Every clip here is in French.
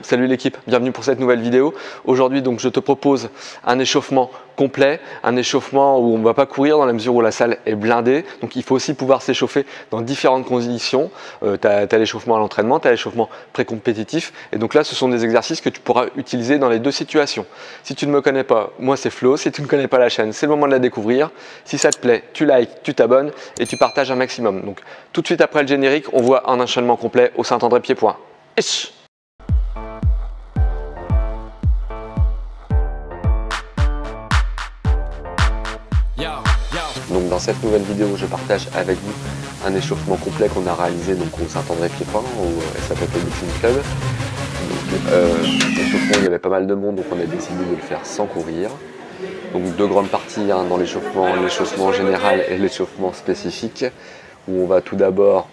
Salut l'équipe, bienvenue pour cette nouvelle vidéo. Aujourd'hui donc je te propose un échauffement complet, un échauffement où on ne va pas courir dans la mesure où la salle est blindée. Donc il faut aussi pouvoir s'échauffer dans différentes conditions. Tu as l'échauffement à l'entraînement, tu as l'échauffement pré-compétitif. Et donc là ce sont des exercices que tu pourras utiliser dans les deux situations. Si tu ne me connais pas, moi c'est Flo. Si tu ne connais pas la chaîne, c'est le moment de la découvrir. Si ça te plaît, tu likes, tu t'abonnes et tu partages un maximum. Donc tout de suite après le générique, on voit un enchaînement complet au Saint-André pied-point. Donc dans cette nouvelle vidéo, je partage avec vous un échauffement complet qu'on a réalisé donc au Saint-André pied-point, au SAPP Boxing Club. L'échauffement, il y avait pas mal de monde, donc on a décidé de le faire sans courir. Donc deux grandes parties dans l'échauffement général et l'échauffement spécifique, où on va tout d'abord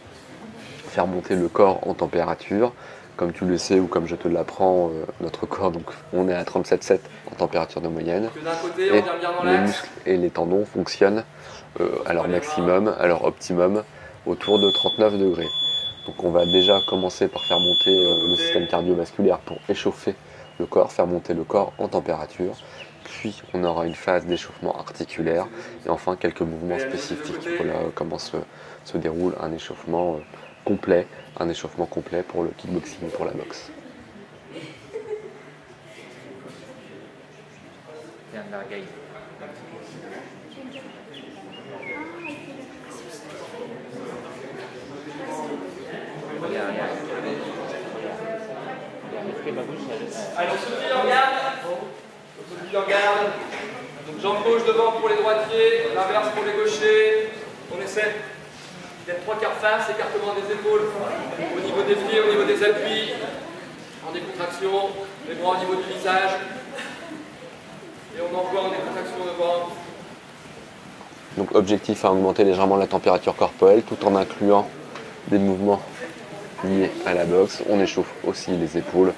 faire monter le corps en température. Comme tu le sais ou comme je te l'apprends, notre corps, donc on est à 37,7 en température de moyenne. Et les muscles et les tendons fonctionnent à leur maximum, à leur optimum, autour de 39 degrés. Donc on va déjà commencer par faire monter le système cardiovasculaire pour échauffer le corps, faire monter le corps en température. Puis on aura une phase d'échauffement articulaire et enfin quelques mouvements spécifiques. Voilà comment se déroule un échauffement complet, pour le kickboxing, pour la boxe. Allez, on se file en garde. On se file en garde. Donc jambe gauche devant pour les droitiers, l'inverse pour les gauchers. On essaie d'être trois quarts face, écartement des épaules au niveau des pieds, au niveau des appuis, en décontraction, les bras au niveau du visage. Et on envoie en décontraction devant. Donc objectif à augmenter légèrement la température corporelle tout en incluant des mouvements liés à la boxe. On échauffe aussi les épaules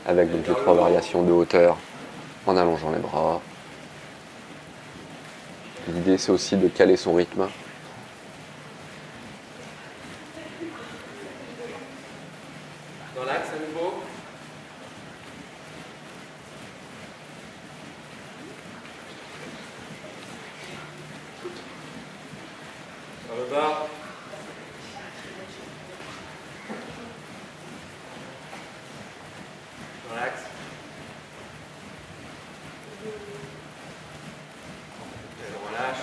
avec donc les trois variations de hauteur en allongeant les bras. L'idée c'est aussi de caler son rythme. Dans l'axe à nouveau. Sur le bas. Dans l'axe.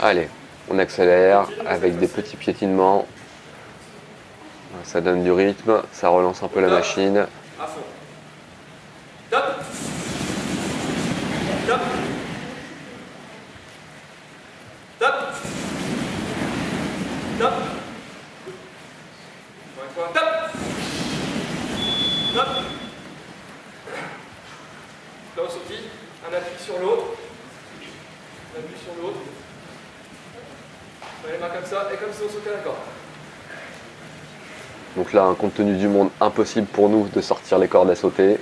Allez, on accélère avec des petits piétinements. Ça donne du rythme, ça relance un peu la machine. À fond. Top. Top. Top. Top. Encore une fois. Top. Top. Là on sautille. Un appui sur l'autre. Un appui sur l'autre. On met les mains comme ça et comme si on sautait la corde. Donc là, compte tenu du monde, impossible pour nous de sortir les cordes à sauter,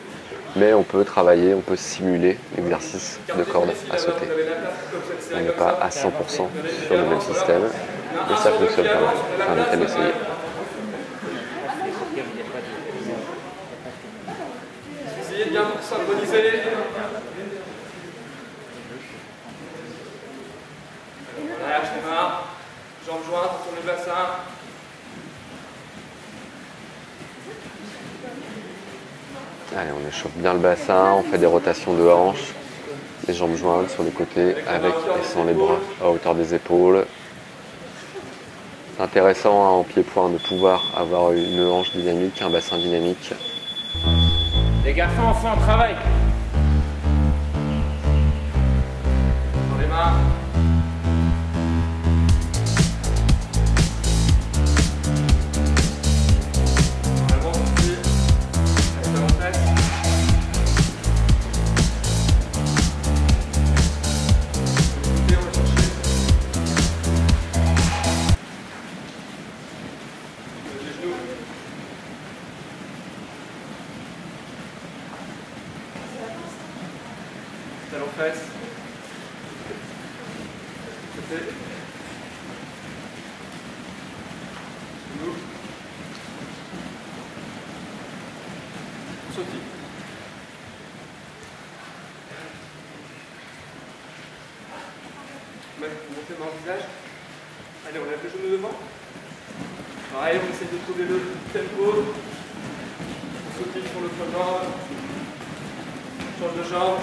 mais on peut travailler, on peut simuler l'exercice de corde à sauter. On n'est pas à 100% sur le même système, mais ça fonctionne pas mal. Je t'invite à l'essayer. Essayez de bien synchroniser. Relâche les mains, jambes jointes, on tourne le bassin. Allez, on échauffe bien le bassin, on fait des rotations de hanches, les jambes jointes sur les côtés, avec et sans les bras à hauteur des épaules. C'est intéressant en pied-point de pouvoir avoir une hanche dynamique, un bassin dynamique. Les garçons, enfants, on travaille. Dans les mains. Talon fesse. Côté. Genou. Sautille. main au visage. Allez, on lève le genou devant. Pareil, on essaie de trouver le tempo. On saute sur l'autre jambe. On change de jambe.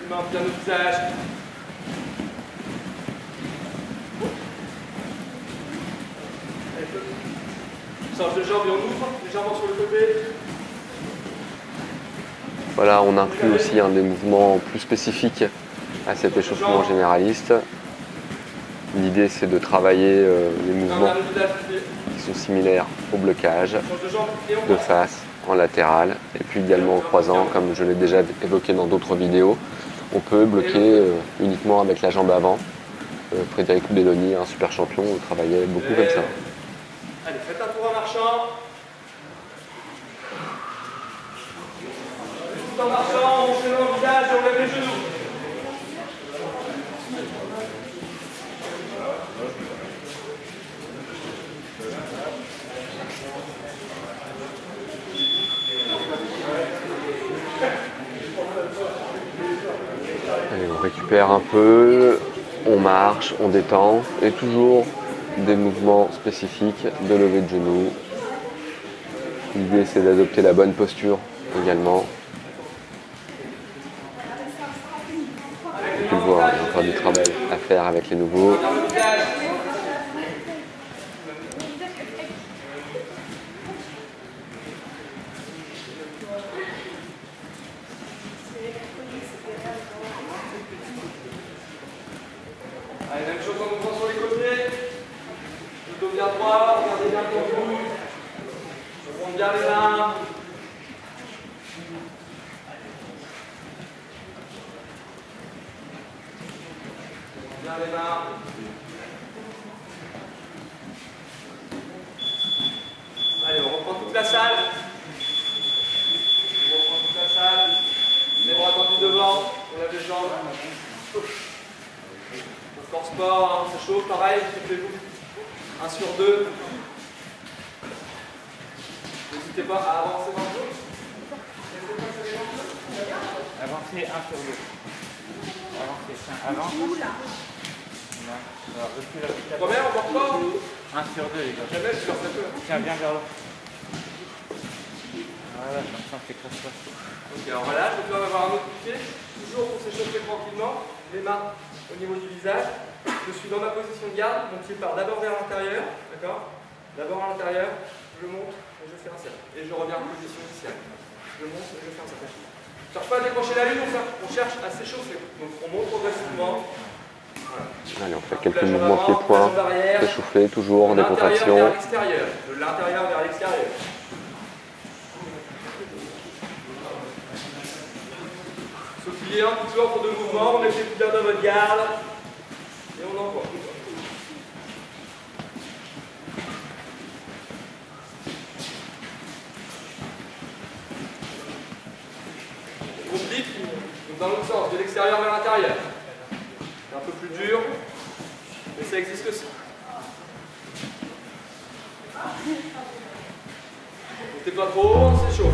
Les mains bien au visage. On change de jambe et on ouvre légèrement sur le côté. Voilà, on inclut aussi des mouvements plus spécifiques à cet échauffement généraliste. L'idée, c'est de travailler les mouvements qui sont similaires au blocage, de face, en latéral, et puis également au croisant, comme je l'ai déjà évoqué dans d'autres vidéos. On peut bloquer uniquement avec la jambe avant. Frédéric Belloni, un super champion, travaillait beaucoup comme ça. Allez, faites un tour en marchant. Tout en marchant, on se met au visage et on lève les genoux. Allez, on récupère un peu, on marche, on détend, et toujours des mouvements spécifiques de levée de genoux. L'idée, c'est d'adopter la bonne posture également. Tu le vois, il y a encore du travail à faire avec les nouveaux. Allez, même chose en ouvrant sur les côtés. Le dos bien droit, regardez bien le cou. Je monte bien les mains. Bien les mains. Allez, on reprend toute la salle. On reprend toute la salle. Les bras tendus devant. On lève les jambes. Sport sport, hein, c'est chaud, pareil, faites-vous 1 sur 2. N'hésitez pas à avancer dans le dos. Avancez 1 sur 2. Avancez, tiens, avance. Alors, recule. Première, on porte pas. 1 sur 2, les gars. Jamais sur cette heure. Tiens, viens vers là. Voilà, comme ça, on s'écrase pas. Ok, alors voilà, je vais avoir un autre pied. Toujours pour s'échauffer tranquillement. Les mains au niveau du visage. Je suis dans ma position de garde. Mon pied part d'abord vers l'intérieur. D'accord? D'abord à l'intérieur. Je monte et je fais un cercle. Et je reviens en position initiale. Je monte et je fais un cercle. On ne cherche pas à décrocher la lune, on cherche à s'échauffer. Donc on monte progressivement. Voilà. Allez, on fait quelques mouvements pieds-points, s'échauffer, toujours en décontraction. De l'intérieur vers l'extérieur. Sautiller un petit peu entre deux mouvements, on mettez bien dans votre garde. Et on envoie. Complique, donc dans l'autre sens, de l'extérieur vers l'intérieur. C'est un peu plus dur, mais ça existe aussi. Montez pas trop, on s'échauffe.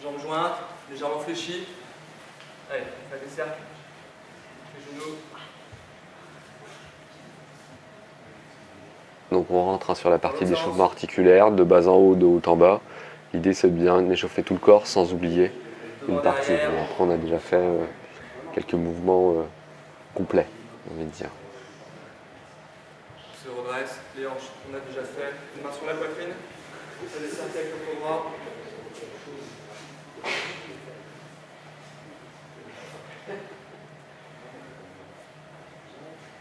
Jambes jointes, légèrement fléchies. Allez, on fait des cercles. Les genoux. Donc on rentre sur la partie d'échauffement articulaire, de bas en haut, de haut en bas. L'idée, c'est de bien échauffer tout le corps sans oublier une partie. Bon, après, on a déjà fait quelques mouvements complets, on va dire. On se redresse, les hanches, on a déjà fait. Une main sur la poitrine. On fait des cercles avec le bras.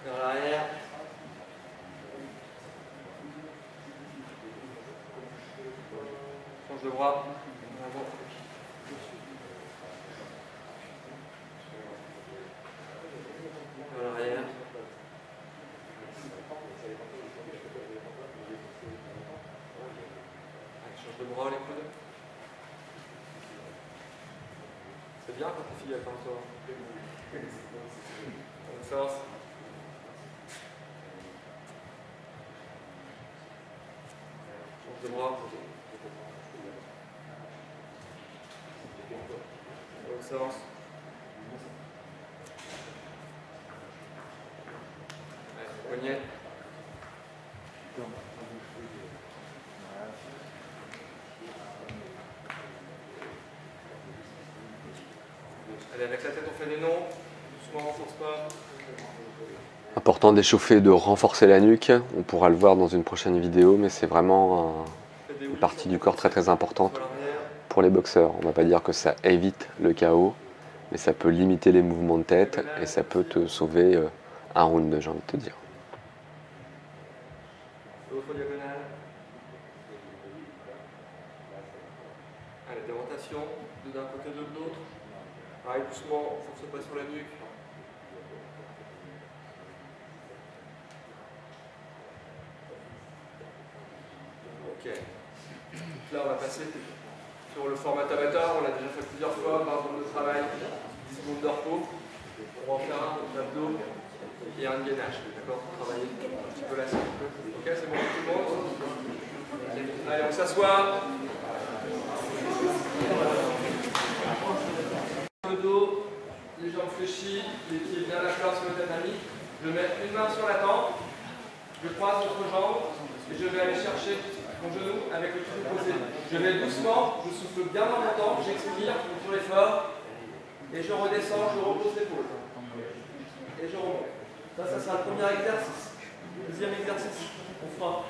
Vers l'arrière. Change de bras. Vers l'arrière. C'est bien quand tu fais comme toi. Bonne séance. Change de bras. Bonne séance. Allez, poignet. Allez, avec la tête, on fait des noms. Doucement, on force pas. Important d'échauffer et de renforcer la nuque. On pourra le voir dans une prochaine vidéo, mais c'est vraiment une partie du corps très très importante pour les boxeurs. On ne va pas dire que ça évite le KO, mais ça peut limiter les mouvements de tête et ça peut te sauver un round, j'ai envie de te dire. L'autre diagonale. Allez, des rotations, deux d'un côté, deux de l'autre. Pareil, doucement, on ne force pas sur la nuque. Ok. Là, on va passer sur le format Tabata. On l'a déjà fait plusieurs fois, par exemple de travail, 10 secondes de repos. On va en faire un d'abdos et un de gainage. D'accord? Pour travailler un petit peu la scène. Ok, c'est bon pour tout le monde? Allez, on s'assoit. Le dos, les jambes fléchies, les pieds bien à plat sur le tatami. Je mets une main sur la tempe, je croise l'autre jambe et je vais aller chercher mon genou avec le pied posé. Je vais doucement, je souffle bien dans mon tempe, j'expire sur l'effort et je redescends, je repose l'épaule. Et je remonte. Ça sera le premier exercice. Deuxième exercice, on fera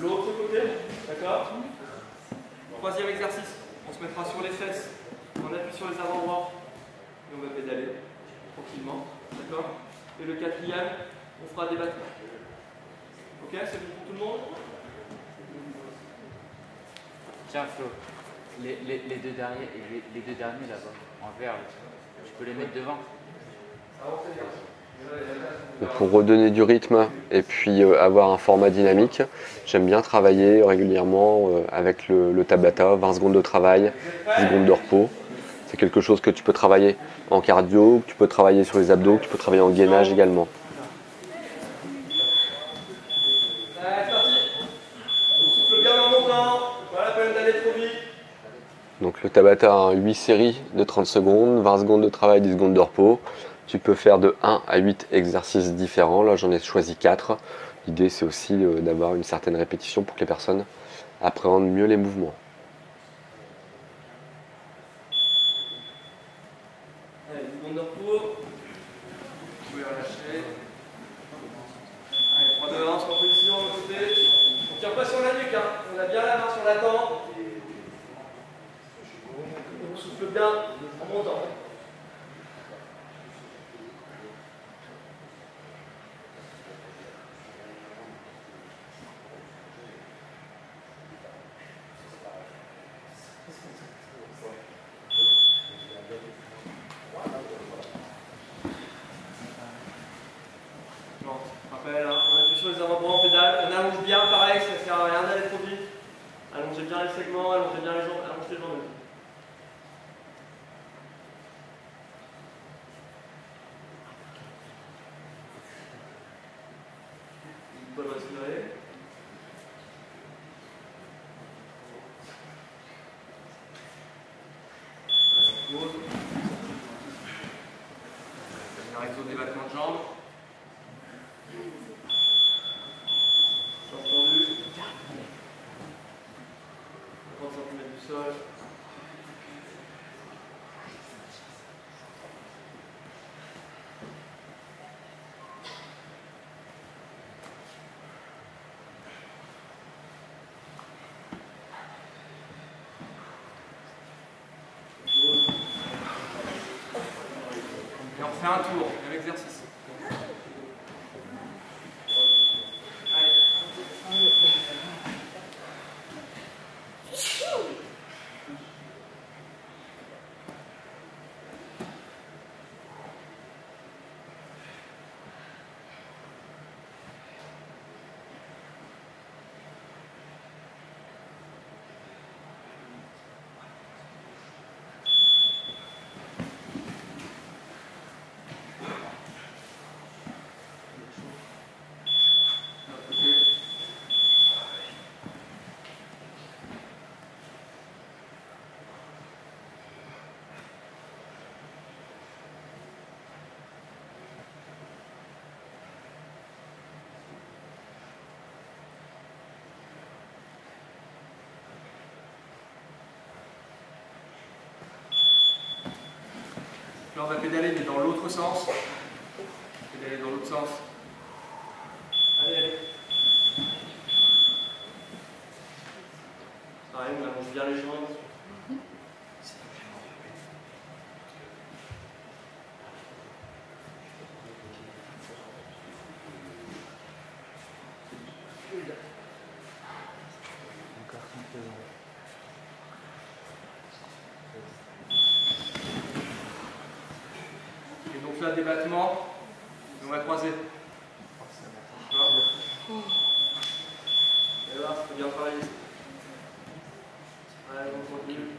l'autre côté, d'accord? Troisième exercice, on se mettra sur les fesses, on appuie sur les avant-bras. Et on va pédaler tranquillement, d'accord? Et le quatrième, on fera des battements. Ok, c'est bon pour tout le monde? Tiens Flo, les deux derniers, les deux derniers là-bas, en vert, tu peux les mettre devant. Pour redonner du rythme et puis avoir un format dynamique, j'aime bien travailler régulièrement avec le Tabata, 20 secondes de travail, 10 secondes de repos. C'est quelque chose que tu peux travailler en cardio, que tu peux travailler sur les abdos, que tu peux travailler en gainage également. C'est parti. On souffle bien en montant, pas la peine d'aller trop vite. Donc le Tabata a 8 séries de 30 secondes, 20 secondes de travail, 10 secondes de repos. Tu peux faire de 1 à 8 exercices différents. Là, j'en ai choisi 4. L'idée, c'est aussi d'avoir une certaine répétition pour que les personnes appréhendent mieux les mouvements. Allez, 10 secondes de repos. Vous pouvez relâcher. Allez, 3, 2, 1, sur position de l'autre côté. On ne tire pas sur la nuque, hein. On a bien la main sur la tempe. On souffle bien en montant. Rappel, hein. On appuie sur les avant-bras en pédale, on allonge bien, pareil, ça ne sert à rien d'aller trop vite. Allongez bien les segments, allongez bien les jambes, allongez les jambes. Vous pouvez respirer. Pause. On arrête au débattement de jambes. Entendu. 30 cm du sol. Et on refait un tour, même exercice. Là, on va pédaler, mais dans l'autre sens. Pédaler dans l'autre sens. Allez, allez. Pareil, on allonge bien les jambes. Et donc là, des battements, et on va croiser. Et là, c'est bien travaillé. Allez, on continue.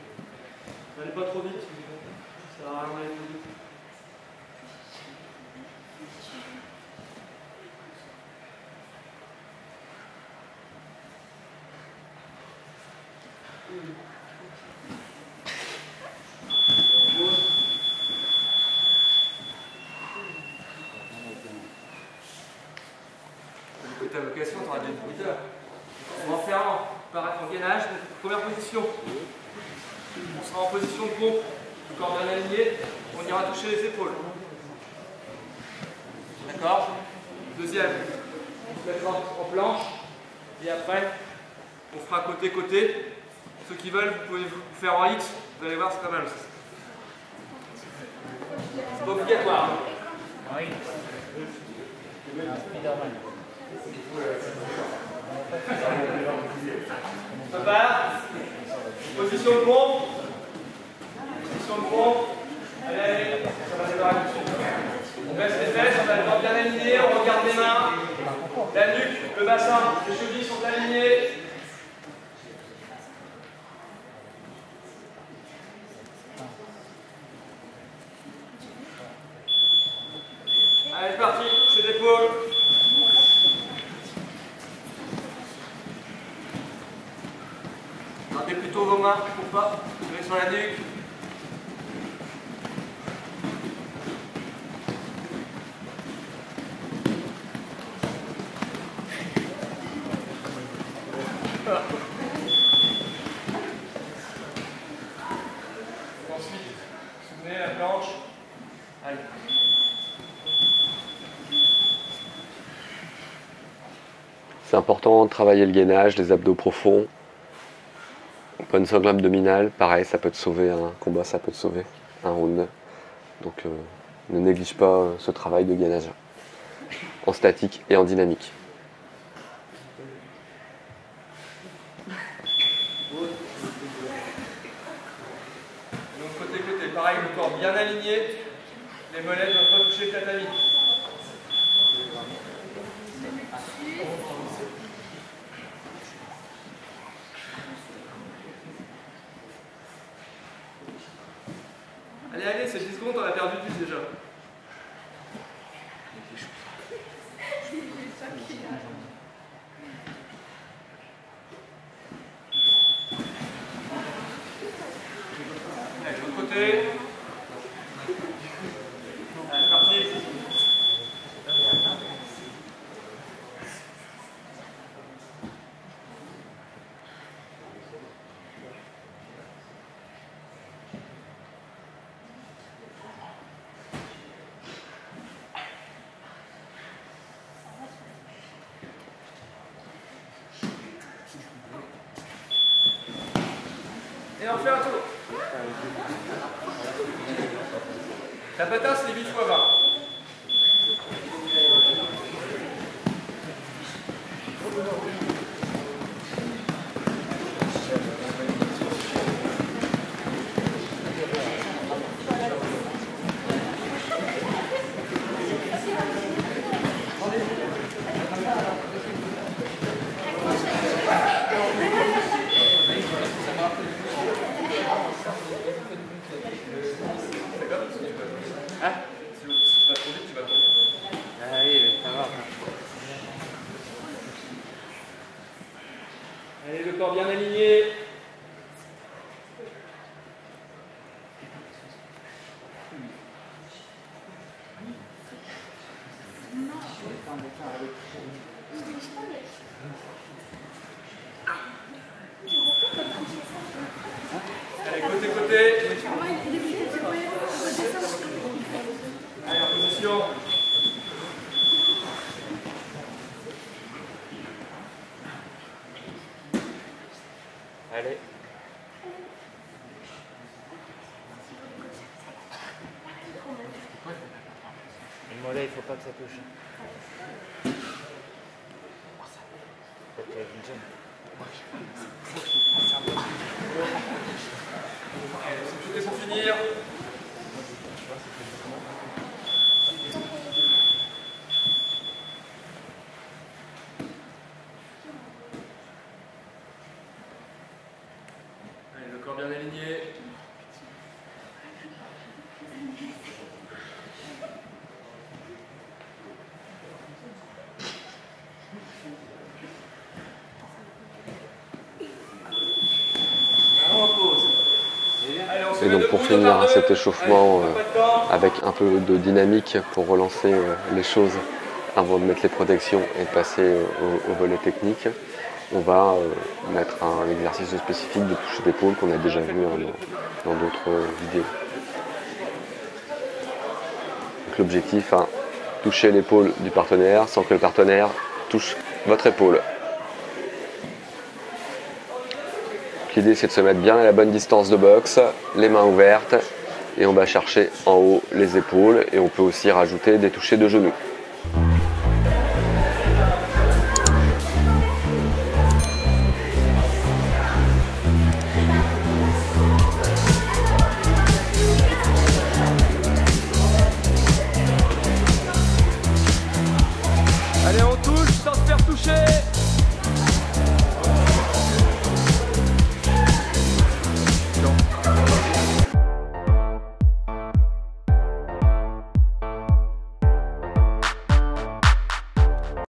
N'allez pas trop vite, ça sert à rien d'aller trop vite. Côté allocation, tu auras des bruiteurs. On va faire en gainage, donc première position. On sera en position de pompe, le corps bien aligné, on ira toucher les épaules. D'accord? Deuxième, on se mettra en planche, et après, on fera côté-côté. Ceux qui veulent, vous pouvez vous faire en hit, vous allez voir, c'est pas mal aussi. C'est pas obligatoire. Oui. Spider-Man. Ça part. Position de pompe. Position de pompe. Allez, allez. Ça va démarrer tout de suite. On baisse les fesses, on a le corps bien aligné, on regarde les mains. La nuque, le bassin, les chevilles sont alignées. Allez, c'est parti, c'est d'épaule. Gardez plutôt vos mains pour pas jouer sur la nuque. Ensuite, souvenez la planche. Allez. C'est important de travailler le gainage, les abdos profonds. Bonne sangle abdominale, pareil, ça peut te sauver un combat, ça peut te sauver un round. Donc ne néglige pas ce travail de gainage en statique et en dynamique. Donc côté-côté, pareil, le corps bien aligné, les mollets ne doivent pas toucher le tatami. Allez, allez, c'est 10 secondes, on a perdu 10 déjà. Allez, de l'autre côté. Allez, c'est parti. Et on fait un tour. La patin, c'est 8 fois 20. Hein? Si tu vas trop vite, tu vas tomber. Ah oui, mais ça va. Allez, le corps bien aligné. Allez, côté-côté. Attention. Allez. Le mollet, il faut pas que ça touche. Peut-être qu'il y a une gêne. C'était pour finir. Allez, le corps bien aligné. Et donc pour finir cet échauffement avec un peu de dynamique pour relancer les choses avant de mettre les protections et de passer au volet technique, on va mettre un exercice spécifique de toucher d'épaule qu'on a déjà vu dans d'autres vidéos. L'objectif, toucher l'épaule du partenaire sans que le partenaire touche votre épaule. L'idée c'est de se mettre bien à la bonne distance de boxe, les mains ouvertes et on va chercher en haut les épaules et on peut aussi rajouter des touchés de genoux.